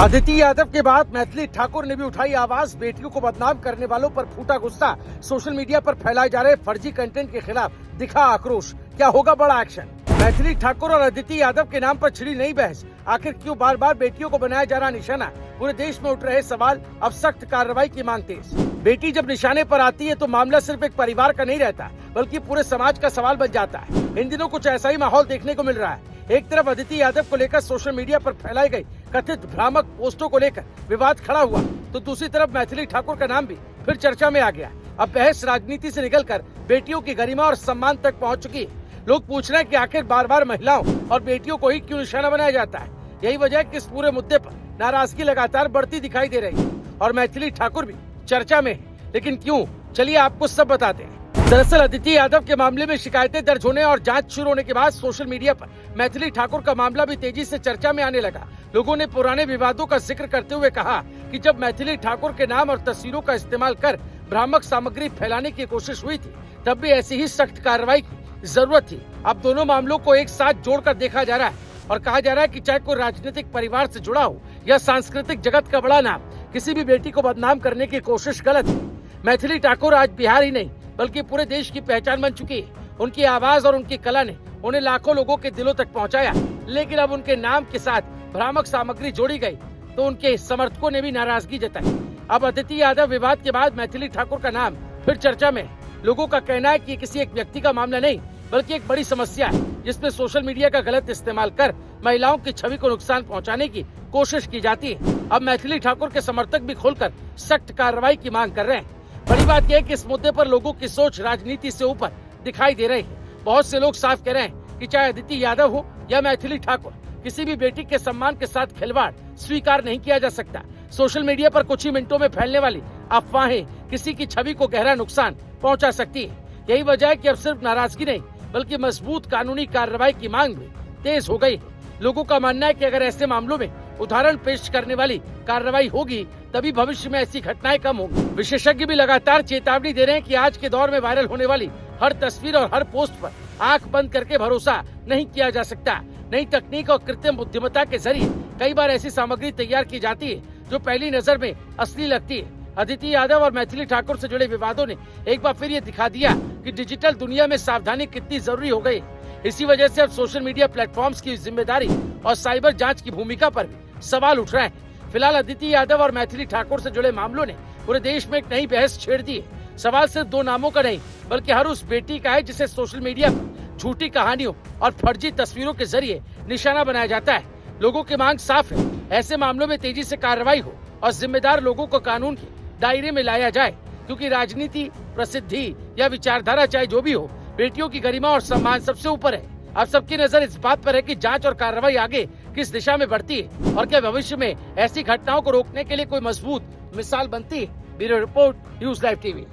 अदिति यादव के बाद मैथिली ठाकुर ने भी उठाई आवाज। बेटियों को बदनाम करने वालों पर फूटा गुस्सा। सोशल मीडिया पर फैलाए जा रहे फर्जी कंटेंट के खिलाफ दिखा आक्रोश। क्या होगा बड़ा एक्शन? मैथिली ठाकुर और अदिति यादव के नाम पर छिड़ी नई बहस। आखिर क्यों बार बार बेटियों को बनाया जा रहा निशाना? पूरे देश में उठ रहे सवाल, अब सख्त कार्रवाई की मांग तेज। बेटी जब निशाने पर आती है तो मामला सिर्फ एक परिवार का नहीं रहता, बल्कि पूरे समाज का सवाल बन जाता है। इन दिनों कुछ ऐसा ही माहौल देखने को मिल रहा है। एक तरफ अदिति यादव को लेकर सोशल मीडिया पर फैलाई गई कथित भ्रामक पोस्टों को लेकर विवाद खड़ा हुआ, तो दूसरी तरफ मैथिली ठाकुर का नाम भी फिर चर्चा में आ गया। अब बहस राजनीति से निकलकर बेटियों की गरिमा और सम्मान तक पहुंच चुकी है। लोग पूछ रहे हैं कि आखिर बार बार महिलाओं और बेटियों को ही क्यों निशाना बनाया जाता है। यही वजह है कि इस पूरे मुद्दे पर नाराजगी लगातार बढ़ती दिखाई दे रही है और मैथिली ठाकुर भी चर्चा में है। लेकिन क्यों, चलिए आपको सब बताते हैं। दरअसल अदिति यादव के मामले में शिकायतें दर्ज होने और जांच शुरू होने के बाद सोशल मीडिया पर मैथिली ठाकुर का मामला भी तेजी से चर्चा में आने लगा। लोगों ने पुराने विवादों का जिक्र करते हुए कहा कि जब मैथिली ठाकुर के नाम और तस्वीरों का इस्तेमाल कर भ्रामक सामग्री फैलाने की कोशिश हुई थी, तब भी ऐसी ही सख्त कार्रवाई की जरूरत थी। अब दोनों मामलों को एक साथ जोड़कर देखा जा रहा है और कहा जा रहा है कि चाहे कोई राजनीतिक परिवार से जुड़ा हो या सांस्कृतिक जगत का बड़ा नाम, किसी भी बेटी को बदनाम करने की कोशिश गलत है। मैथिली ठाकुर आज बिहार ही नहीं बल्कि पूरे देश की पहचान बन चुकी है। उनकी आवाज और उनकी कला ने उन्हें लाखों लोगों के दिलों तक पहुंचाया। लेकिन अब उनके नाम के साथ भ्रामक सामग्री जोड़ी गई तो उनके समर्थकों ने भी नाराजगी जताई। अब अदिति यादव विवाद के बाद मैथिली ठाकुर का नाम फिर चर्चा में है। लोगों का कहना है कि ये किसी एक व्यक्ति का मामला नहीं बल्कि एक बड़ी समस्या है, जिसमें सोशल मीडिया का गलत इस्तेमाल कर महिलाओं की छवि को नुकसान पहुंचाने की कोशिश की जाती है। अब मैथिली ठाकुर के समर्थक भी खुलकर सख्त कार्रवाई की मांग कर रहे हैं। बड़ी बात यह है कि इस मुद्दे पर लोगों की सोच राजनीति से ऊपर दिखाई दे रही है। बहुत से लोग साफ कह रहे हैं कि चाहे अदिति यादव हो या मैथिली ठाकुर, किसी भी बेटी के सम्मान के साथ खिलवाड़ स्वीकार नहीं किया जा सकता। सोशल मीडिया पर कुछ ही मिनटों में फैलने वाली अफवाहें किसी की छवि को गहरा नुकसान पहुंचा सकती है। यही वजह है कि अब सिर्फ नाराजगी नहीं बल्कि मजबूत कानूनी कार्रवाई की मांग भी तेज हो गई है। लोगों का मानना है कि अगर ऐसे मामलों में उदाहरण पेश करने वाली कार्रवाई होगी तभी भविष्य में ऐसी घटनाएं कम होंगी। विशेषज्ञ भी लगातार चेतावनी दे रहे हैं कि आज के दौर में वायरल होने वाली हर तस्वीर और हर पोस्ट पर आंख बंद करके भरोसा नहीं किया जा सकता। नई तकनीक और कृत्रिम बुद्धिमत्ता के जरिए कई बार ऐसी सामग्री तैयार की जाती है जो पहली नजर में असली लगती है। अदिति यादव और मैथिली ठाकुर से जुड़े विवादों ने एक बार फिर ये दिखा दिया कि डिजिटल दुनिया में सावधानी कितनी जरूरी हो गई। इसी वजह से अब सोशल मीडिया प्लेटफॉर्म्स की जिम्मेदारी और साइबर जांच की भूमिका पर भी सवाल उठ रहे हैं। फिलहाल अदिति यादव और मैथिली ठाकुर से जुड़े मामलों ने पूरे देश में एक नई बहस छेड़ दी है। सवाल सिर्फ दो नामों का नहीं बल्कि हर उस बेटी का है जिसे सोशल मीडिया पर झूठी कहानियों और फर्जी तस्वीरों के जरिए निशाना बनाया जाता है। लोगों की मांग साफ है, ऐसे मामलों में तेजी से कार्रवाई हो और जिम्मेदार लोगों को कानून के दायरे में लाया जाए, क्योंकि राजनीति, प्रसिद्धि या विचारधारा चाहे जो भी हो, बेटियों की गरिमा और सम्मान सबसे ऊपर है। अब सबकी नजर इस बात पर है कि जांच और कार्रवाई आगे किस दिशा में बढ़ती है और क्या भविष्य में ऐसी घटनाओं को रोकने के लिए कोई मजबूत मिसाल बनती है। Bureau report, news live TV.